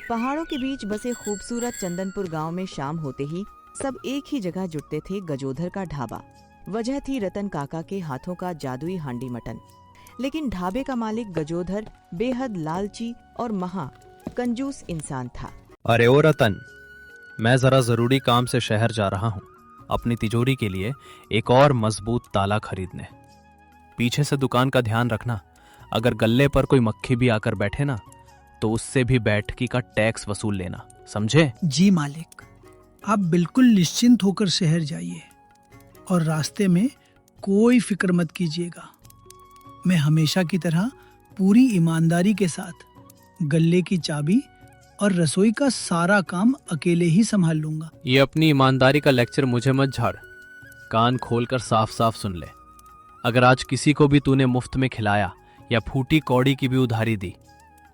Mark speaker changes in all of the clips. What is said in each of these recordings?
Speaker 1: पहाड़ों के बीच बसे खूबसूरत चंदनपुर गांव में शाम होते ही सब एक ही जगह जुटते थे गजोधर का ढाबा। वजह थी रतन काका के हाथों का जादुई हांडी मटन। लेकिन ढाबे का मालिक गजोधर बेहद लालची और महा कंजूस इंसान था।
Speaker 2: अरे ओ रतन, मैं जरा जरूरी काम से शहर जा रहा हूँ अपनी तिजोरी के लिए एक और मजबूत ताला खरीदने। पीछे से दुकान का ध्यान रखना, अगर गल्ले पर कोई मक्खी भी आकर बैठे ना तो उससे भी बैठकी का टैक्स वसूल लेना, समझे?
Speaker 3: जी मालिक, आप बिल्कुल निश्चिंत होकर शहर जाइए और रास्ते में कोई फिक्र मत कीजिएगा। मैं हमेशा की तरह पूरी ईमानदारी के साथ गल्ले की चाबी और रसोई का सारा काम अकेले ही संभाल लूंगा।
Speaker 2: ये अपनी ईमानदारी का लेक्चर मुझे मत झाड़, कान खोलकर साफ साफ सुन ले। अगर आज किसी को भी तूने मुफ्त में खिलाया या फूटी कौड़ी की भी उधारी दी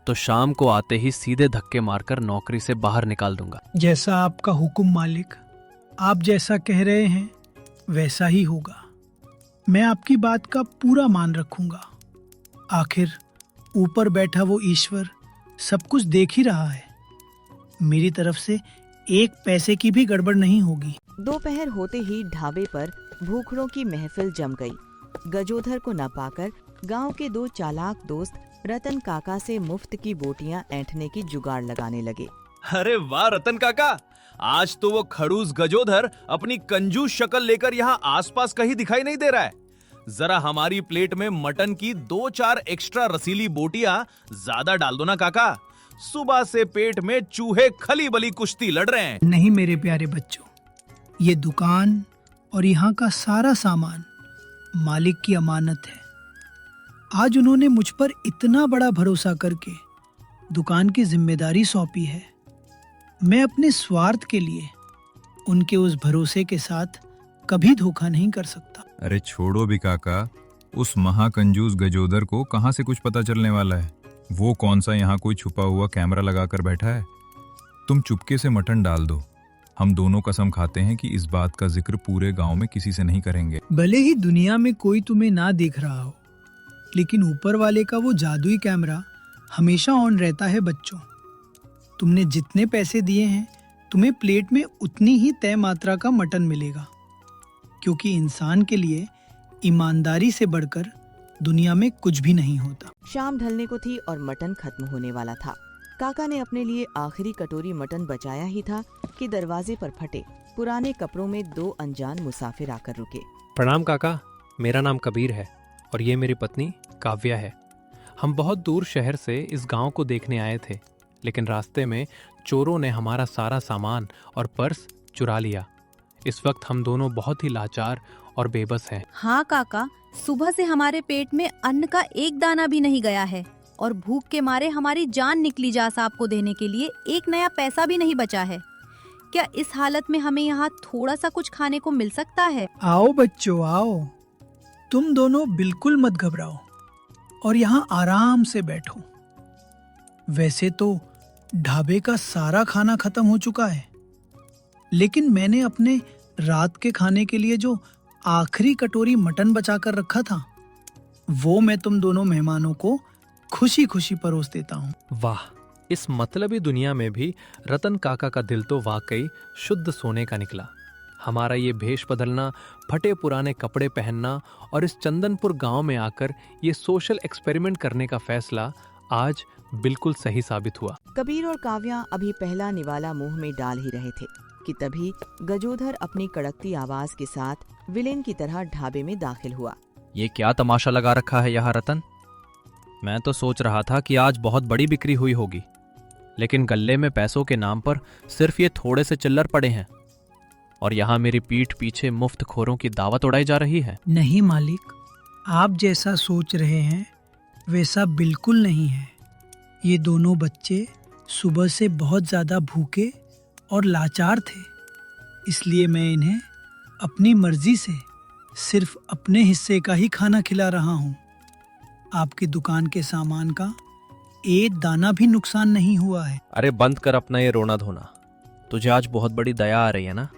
Speaker 2: तो शाम को आते ही सीधे धक्के मारकर नौकरी से बाहर निकाल दूंगा।
Speaker 3: जैसा आपका हुक्म मालिक, आप जैसा कह रहे हैं वैसा ही होगा। मैं आपकी बात का पूरा मान रखूंगा। आखिर ऊपर बैठा वो ईश्वर सब कुछ देख ही रहा है। मेरी तरफ से एक पैसे की भी गड़बड़ नहीं होगी।
Speaker 1: दोपहर होते ही ढाबे पर भूखड़ों की महफिल जम गई। गजोधर को न पाकर गांव के दो चालाक दोस्त रतन काका से मुफ्त की बोटियां ऐंठने की जुगाड़ लगाने लगे।
Speaker 4: अरे वाह रतन काका, आज तो वो खड़ूस गजोधर अपनी कंजूस शक्ल लेकर यहाँ आसपास कहीं दिखाई नहीं दे रहा है। जरा हमारी प्लेट में मटन की 2-4 एक्स्ट्रा रसीली बोटियां ज्यादा डाल दो ना काका। सुबह से पेट में चूहे खली बली कुश्ती लड़ रहे हैं।
Speaker 3: नहीं मेरे प्यारे बच्चों, ये दुकान और यहाँ का सारा सामान मालिक की अमानत है। आज उन्होंने मुझ पर इतना बड़ा भरोसा करके दुकान की जिम्मेदारी सौंपी है। मैं अपने स्वार्थ के लिए उनके उस भरोसे के साथ कभी धोखा नहीं कर सकता।
Speaker 5: अरे छोड़ो भी काका, उस महाकंजूस गजोदर को कहाँ से कुछ पता चलने वाला है। वो कौन सा यहाँ कोई छुपा हुआ कैमरा लगाकर बैठा है। तुम चुपके से मटन डाल दो। हम दोनों कसम खाते हैं कि इस बात का जिक्र पूरे गांव में किसी से नहीं करेंगे।
Speaker 3: भले ही दुनिया में कोई तुम्हें ना देख रहा हो, लेकिन ऊपर वाले का वो जादुई कैमरा हमेशा ऑन रहता है। बच्चों, तुमने जितने पैसे दिए हैं तुम्हें प्लेट में उतनी ही तय मात्रा का मटन मिलेगा, क्योंकि इंसान के लिए ईमानदारी से बढ़कर दुनिया में कुछ भी नहीं होता।
Speaker 1: शाम ढलने को थी और मटन खत्म होने वाला था। काका ने अपने लिए आखिरी कटोरी मटन बचाया ही था कि दरवाजे पर फटे पुराने कपड़ों में 2 अनजान मुसाफिर आकर रुके।
Speaker 2: प्रणाम काका, मेरा नाम कबीर है और ये मेरी पत्नी काव्या है। हम बहुत दूर शहर से इस गांव को देखने आए थे, लेकिन रास्ते में चोरों ने हमारा सारा सामान और पर्स चुरा लिया। इस वक्त हम दोनों बहुत ही लाचार और बेबस हैं।
Speaker 6: हाँ काका, सुबह से हमारे पेट में अन्न का एक दाना भी नहीं गया है और भूख के मारे हमारी जान निकली जा साहब को देने के लिए एक नया पैसा भी नहीं बचा है। क्या इस हालत में हमें यहाँ थोड़ा सा कुछ खाने को मिल सकता है?
Speaker 3: आओ बच्चों आओ, तुम दोनों बिल्कुल मत घबराओ और यहाँ आराम से बैठो। वैसे तो ढाबे का सारा खाना खत्म हो चुका है, लेकिन मैंने अपने रात के खाने के लिए जो आखिरी कटोरी मटन बचा कर रखा था वो मैं तुम दोनों मेहमानों को खुशी खुशी परोस देता हूँ।
Speaker 2: वाह, इस मतलबी दुनिया में भी रतन काका का दिल तो वाकई शुद्ध सोने का निकला। हमारा ये भेष बदलना, फटे पुराने कपड़े पहनना और इस चंदनपुर गांव में आकर ये सोशल एक्सपेरिमेंट करने का फैसला आज बिल्कुल सही साबित हुआ।
Speaker 1: कबीर और काव्या अभी पहला निवाला मुंह में डाल ही रहे थे कि तभी गजोधर अपनी कड़कती आवाज के साथ विलेन की तरह ढाबे में दाखिल हुआ।
Speaker 2: ये क्या तमाशा लगा रखा है यहाँ रतन? मैं तो सोच रहा था कि आज बहुत बड़ी बिक्री हुई होगी, लेकिन गल्ले में पैसों के नाम पर सिर्फ ये थोड़े से चिल्लर पड़े हैं और यहाँ मेरी पीठ पीछे मुफ्त खोरों की दावत उड़ाई जा रही है।
Speaker 3: नहीं मालिक, आप जैसा सोच रहे हैं वैसा बिल्कुल नहीं है। ये दोनों बच्चे सुबह से बहुत ज्यादा भूखे और लाचार थे, इसलिए मैं इन्हें अपनी मर्जी से सिर्फ अपने हिस्से का ही खाना खिला रहा हूँ। आपकी दुकान के सामान का एक दाना भी नुकसान नहीं हुआ है।
Speaker 2: अरे बंद कर अपना ये रोना धोना। तुझे आज बहुत बड़ी दया आ रही है ना?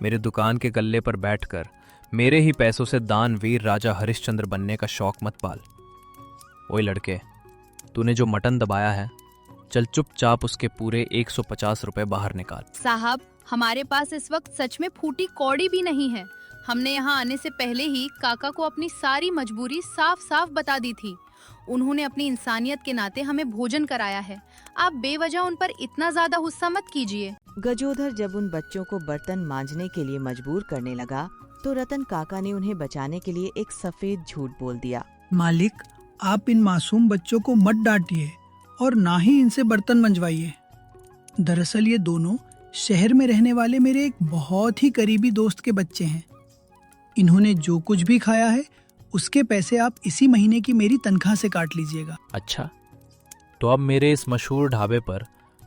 Speaker 2: मेरी दुकान के गल्ले पर बैठकर मेरे ही पैसों से दानवीर राजा हरिश्चंद्र बनने का शौक मत पाल। ओए लड़के, तूने जो मटन दबाया है चल चुपचाप उसके पूरे 150 रुपए बाहर निकाल।
Speaker 6: साहब, हमारे पास इस वक्त सच में फूटी कौड़ी भी नहीं है। हमने यहाँ आने से पहले ही काका को अपनी सारी मजबूरी साफ साफ बता दी थी। उन्होंने अपनी इंसानियत के नाते हमें भोजन कराया है। आप बेवजह उन पर इतना ज्यादा गुस्सा मत कीजिए।
Speaker 1: गजोधर जब उन बच्चों को बर्तन मांजने के लिए मजबूर करने लगा तो रतन काका ने उन्हें बचाने के लिए एक सफेद झूठ बोल दिया।
Speaker 3: मालिक, आप इन मासूम बच्चों को मत डांटिए और ना ही इनसे बर्तन मंजवाइए। दरअसल ये दोनों शहर में रहने वाले मेरे एक बहुत ही करीबी दोस्त के बच्चे हैं। इन्होंने जो कुछ भी खाया है उसके पैसे आप इसी महीने की मेरी तनख्वाह से काट लीजिएगा।
Speaker 2: अच्छा, तो अब मेरे इस मशहूर ढाबे पर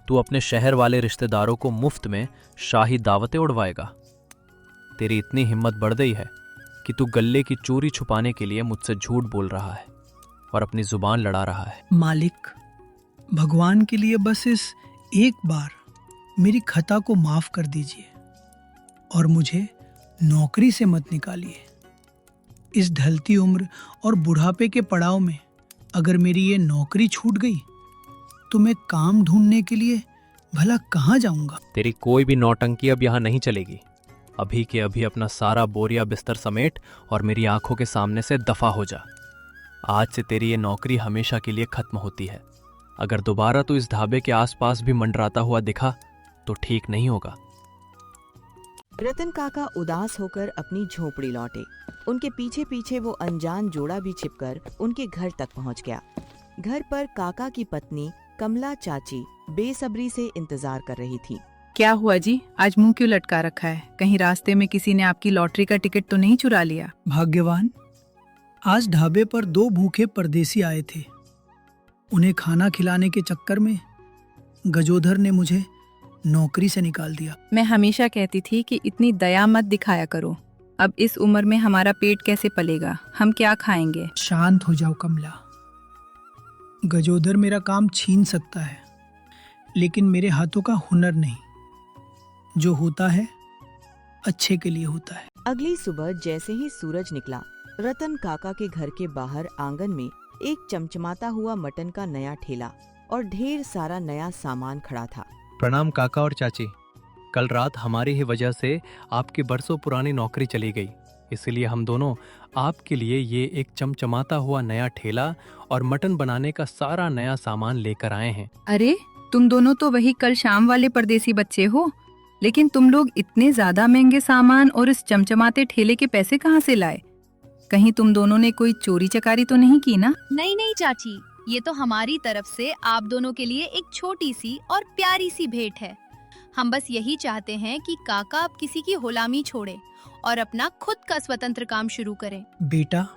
Speaker 2: तू अपने शहर वाले रिश्तेदारों को मुफ्त में शाही दावतें उड़वाएगा? तेरी इतनी हिम्मत बढ़ गई है कि तू गल्ले की चोरी छुपाने के लिए मुझसे झूठ बोल रहा है और अपनी जुबान लड़ा रहा है।
Speaker 3: मालिक, भगवान के लिए बस इस एक बार मेरी खता को माफ कर दीजिए और मुझे नौकरी से मत निकालिए। इस ढलती उम्र और बुढ़ापे के पड़ाव में अगर मेरी ये नौकरी छूट गई तो मैं काम ढूंढने के लिए भला कहाँ जाऊंगा?
Speaker 2: तेरी कोई भी नौटंकी अब यहाँ नहीं चलेगी। अभी के अभी अपना सारा बोरिया बिस्तर समेट और मेरी आंखों के सामने से दफा हो जा। आज से तेरी ये नौकरी हमेशा के लिए खत्म होती है। अगर दोबारा तू इस ढाबे के आसपास भी मंडराता हुआ दिखा तो ठीक नहीं होगा।
Speaker 1: रतन काका उदास होकर अपनी झोपड़ी लौटे। उनके पीछे पीछे वो अनजान जोड़ा भी छिपकर उनके घर तक पहुंच गया। घर पर काका की पत्नी कमला चाची बेसब्री से इंतजार कर रही थी।
Speaker 7: क्या हुआ जी, आज मुंह क्यों लटका रखा है? कहीं रास्ते में किसी ने आपकी लॉटरी का टिकट तो नहीं चुरा लिया?
Speaker 3: भाग्यवान, आज ढाबे पर 2 भूखे परदेसी आए थे। उन्हें खाना खिलाने के चक्कर में गजोधर ने मुझे नौकरी से निकाल दिया।
Speaker 7: मैं हमेशा कहती थी कि इतनी दया मत दिखाया करो। अब इस उम्र में हमारा पेट कैसे पलेगा? हम क्या खाएंगे?
Speaker 3: शांत हो जाओ कमला। गजोधर मेरा काम छीन सकता है लेकिन मेरे हाथों का हुनर नहीं। जो होता है अच्छे के लिए होता है।
Speaker 1: अगली सुबह जैसे ही सूरज निकला, रतन काका के घर के बाहर आंगन में एक चमचमाता हुआ मटन का नया ठेला और ढेर सारा नया सामान खड़ा था।
Speaker 2: प्रणाम काका और चाची। कल रात हमारी ही वजह से आपकी बरसों पुरानी नौकरी चली गई, इसलिए हम दोनों आपके लिए ये एक चमचमाता हुआ नया ठेला और मटन बनाने का सारा नया सामान लेकर आए हैं।
Speaker 7: अरे, तुम दोनों तो वही कल शाम वाले परदेसी बच्चे हो, लेकिन तुम लोग इतने ज्यादा महंगे सामान और इस चमचमाते ठेले के पैसे कहाँ से लाए? कहीं तुम दोनों ने कोई चोरी चकारी तो नहीं की ना?
Speaker 6: नहीं नहीं चाची, ये तो हमारी तरफ से आप दोनों के लिए एक छोटी सी और प्यारी सी भेंट है। हम बस यही चाहते हैं कि काका अब किसी की गुलामी छोड़े और अपना खुद का स्वतंत्र काम शुरू करें।
Speaker 3: बेटा,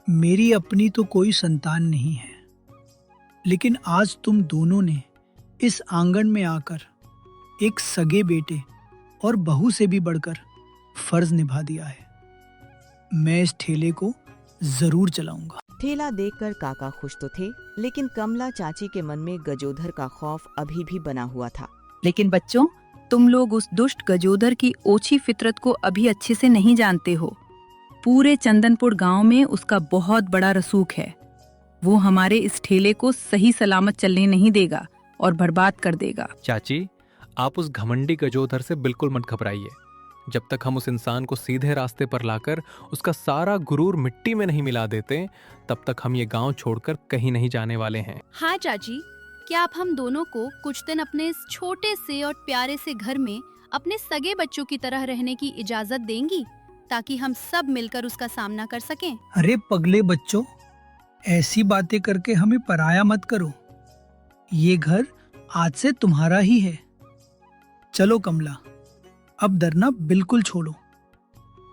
Speaker 3: मेरी अपनी तो कोई संतान नहीं है, लेकिन आज तुम दोनों ने इस आंगन में आकर एक सगे बेटे और बहू से भी बढ़कर फर्ज निभा दिया है। मैं इस ठेले को जरूर चलाऊंगा।
Speaker 1: ठेला देखकर काका खुश तो थे, लेकिन कमला चाची के मन में गजोधर का खौफ अभी भी बना हुआ था।
Speaker 7: लेकिन बच्चों, तुम लोग उस दुष्ट गजोधर की ओछी फितरत को अभी अच्छे से नहीं जानते हो। पूरे चंदनपुर गांव में उसका बहुत बड़ा रसूख है। वो हमारे इस ठेले को सही सलामत चलने नहीं देगा और बर्बाद कर देगा।
Speaker 2: चाची, आप उस घमंडी गजोधर से बिल्कुल मत घबराइए। जब तक हम उस इंसान को सीधे रास्ते पर लाकर उसका सारा गुरूर मिट्टी में नहीं मिला देते, तब तक हम ये गांव छोड़कर कहीं नहीं जाने वाले हैं।
Speaker 6: हाँ चाची, क्या आप हम दोनों को कुछ दिन अपने इस छोटे से और प्यारे से घर में अपने सगे बच्चों की तरह रहने की इजाजत देंगी, ताकि हम सब मिलकर उसका सामना कर सकें?
Speaker 3: अरे पगले बच्चों, ऐसी बातें करके हमें पराया मत करो। ये घर आज से तुम्हारा ही है। चलो कमला, अब डरना बिल्कुल छोड़ो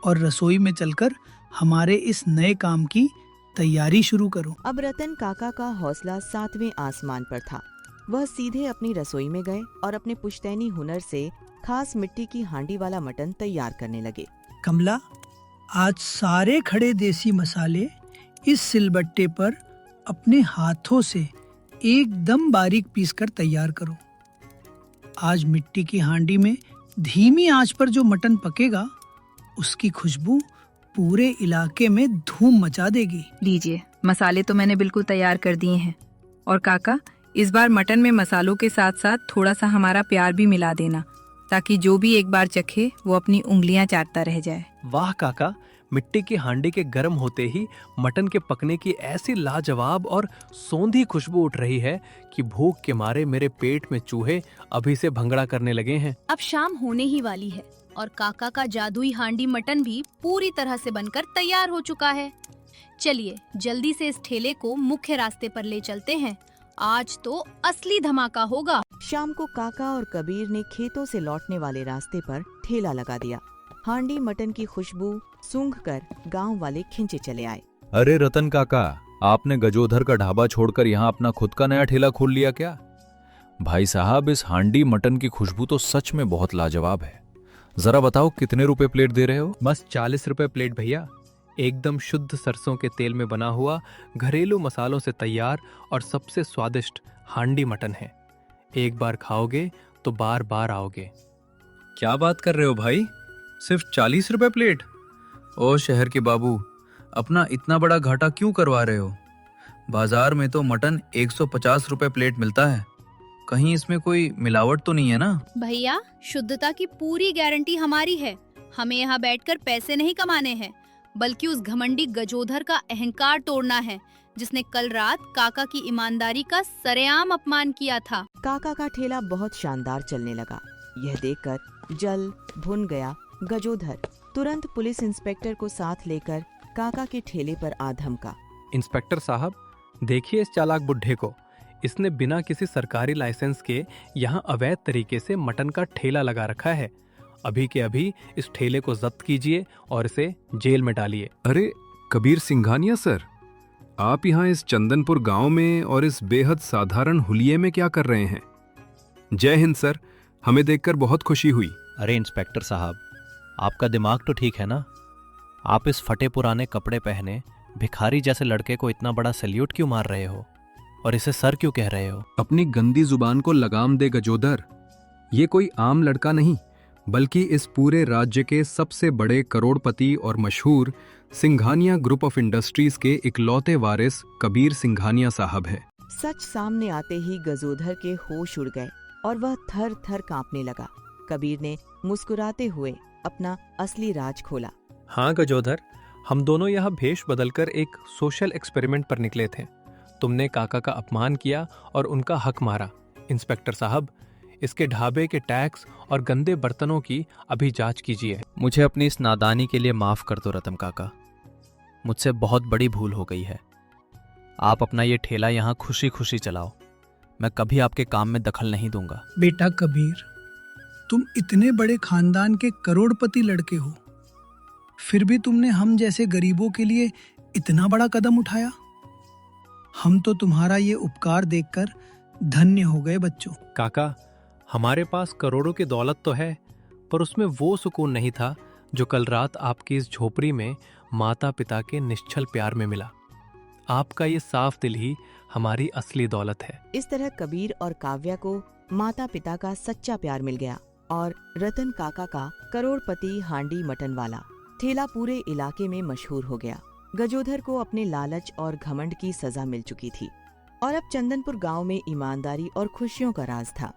Speaker 3: और रसोई में चलकर हमारे इस नए काम की तैयारी शुरू करो।
Speaker 1: अब रतन काका का हौसला 7वें आसमान पर था। वह सीधे अपनी रसोई में गए और अपने पुश्तैनी हुनर से खास मिट्टी की हांडी वाला मटन तैयार करने लगे।
Speaker 3: कमला, आज सारे खड़े देसी मसाले इस सिलबट्टे पर अपने हाथों से एकदम बारीक पीसकर तैयार करो। आज मिट्टी की हांडी में धीमी आंच पर जो मटन पकेगा, उसकी खुशबू पूरे इलाके में धूम मचा देगी।
Speaker 7: लीजिए, मसाले तो मैंने बिल्कुल तैयार कर दिए हैं। और काका, इस बार मटन में मसालों के साथ साथ थोड़ा सा हमारा प्यार भी मिला देना, ताकि जो भी एक बार चखे वो अपनी उंगलियां चाटता रह जाए।
Speaker 2: वाह काका, मिट्टी की हांडी के गर्म होते ही मटन के पकने की ऐसी लाजवाब और सौंधी खुशबू उठ रही है कि भूख के मारे मेरे पेट में चूहे अभी से भंगड़ा करने लगे हैं।
Speaker 6: अब शाम होने ही वाली है और काका का जादुई हांडी मटन भी पूरी तरह से बनकर तैयार हो चुका है। चलिए जल्दी से इस ठेले को मुख्य रास्ते पर ले चलते हैं। आज तो असली धमाका होगा।
Speaker 1: शाम को काका और कबीर ने खेतों से लौटने वाले रास्ते पर ठेला लगा दिया। हांडी मटन की खुशबू सूंघकर गांव वाले खिंचे चले आए।
Speaker 5: अरे रतन काका, आपने गजोधर का ढाबा छोड़कर यहाँ अपना खुद का नया ठेला खोल लिया क्या? भाई साहब, इस हांडी मटन की खुशबू तो सच में बहुत लाजवाब है। जरा बताओ कितने रुपए प्लेट दे रहे हो?
Speaker 2: बस 40 रुपए प्लेट भैया। एकदम शुद्ध सरसों के तेल में बना हुआ, घरेलू मसालों से तैयार और सबसे स्वादिष्ट हांडी मटन है। एक बार खाओगे तो बार बार आओगे।
Speaker 5: क्या बात कर रहे हो भाई, सिर्फ 40 रुपए प्लेट? ओ शहर के बाबू, अपना इतना बड़ा घाटा क्यों करवा रहे हो? बाजार में तो मटन 150 रुपए प्लेट मिलता है। कहीं इसमें कोई मिलावट तो नहीं है ना?
Speaker 6: भैया, शुद्धता की पूरी गारंटी हमारी है। हमें यहाँ बैठकर पैसे नहीं कमाने हैं, बल्कि उस घमंडी गजोधर का अहंकार तोड़ना है, जिसने कल रात काका की ईमानदारी का सरेआम अपमान किया था।
Speaker 1: काका का ठेला बहुत शानदार चलने लगा। यह देखकर जल भुन गया गजोधर तुरंत पुलिस इंस्पेक्टर को साथ लेकर काका के ठेले पर आ धमका।
Speaker 2: इंस्पेक्टर साहब, देखिए इस चालाक बुड्ढे को। इसने बिना किसी सरकारी लाइसेंस के यहाँ अवैध तरीके से मटन का ठेला लगा रखा है। अभी के अभी इस ठेले को जब्त कीजिए और इसे जेल में डालिए।
Speaker 8: अरे कबीर सिंघानिया सर, आप यहाँ इस चंदनपुर गांव में और इस बेहद साधारण हुलिये में क्या कर रहे हैं? जय हिंद सर, हमें देखकर बहुत खुशी हुई।
Speaker 2: अरे इंस्पेक्टर साहब, आपका दिमाग तो ठीक है ना? आप इस फटे पुराने कपड़े पहने भिखारी जैसे लड़के को इतना बड़ा सैल्यूट क्यों मार रहे हो और इसे सर क्यों कह रहे हो?
Speaker 8: अपनी गंदी जुबान को लगाम दे गजोदर। ये कोई आम लड़का नहीं, बल्कि इस पूरे राज्य के सबसे बड़े करोड़पति और मशहूर सिंघानिया ग्रुप ऑफ इंडस्ट्रीज के इकलौते वारिस कबीर सिंघानिया साहब है।
Speaker 1: सच सामने आते ही गजोधर के होश उड़ गए और वह थर थर कांपने लगा। कबीर ने मुस्कुराते हुए अपना असली राज खोला।
Speaker 2: हाँ गजोधर, हम दोनों यहाँ भेष बदलकर एक सोशल एक्सपेरिमेंट पर निकले थे। तुमने काका का अपमान किया और उनका हक मारा। इंस्पेक्टर साहब, इसके ढाबे के टैक्स और गंदे बर्तनों की अभी जांच कीजिए। मुझे अपनी इस नादानी के लिए माफ कर दो रतन काका। मुझसे बहुत बड़ी भूल हो गई है। आप अपना ये ठेला यहाँ खुशी खुशी चलाओ। मैं कभी आपके काम में दखल नहीं दूंगा।
Speaker 3: बेटा कबीर, तुम इतने बड़े खानदान के करोड़पति लड़के हो, फिर भी तुमने हम जैसे गरीबों के लिए इतना बड़ा कदम उठाया। हम तो तुम्हारा ये उपकार देखकर धन्य हो गए बच्चों।
Speaker 2: काका, हमारे पास करोड़ों की दौलत तो है, पर उसमें वो सुकून नहीं था जो कल रात आपकी इस झोपड़ी में माता पिता के निश्चल प्यार में मिला। आपका ये साफ दिल ही हमारी असली दौलत है।
Speaker 1: इस तरह कबीर और काव्या को माता पिता का सच्चा प्यार मिल गया और रतन काका का करोड़पति हांडी मटन वाला ठेला पूरे इलाके में मशहूर हो गया। गजोधर को अपने लालच और घमंड की सजा मिल चुकी थी और अब चंदनपुर गांव में ईमानदारी और खुशियों का राज था।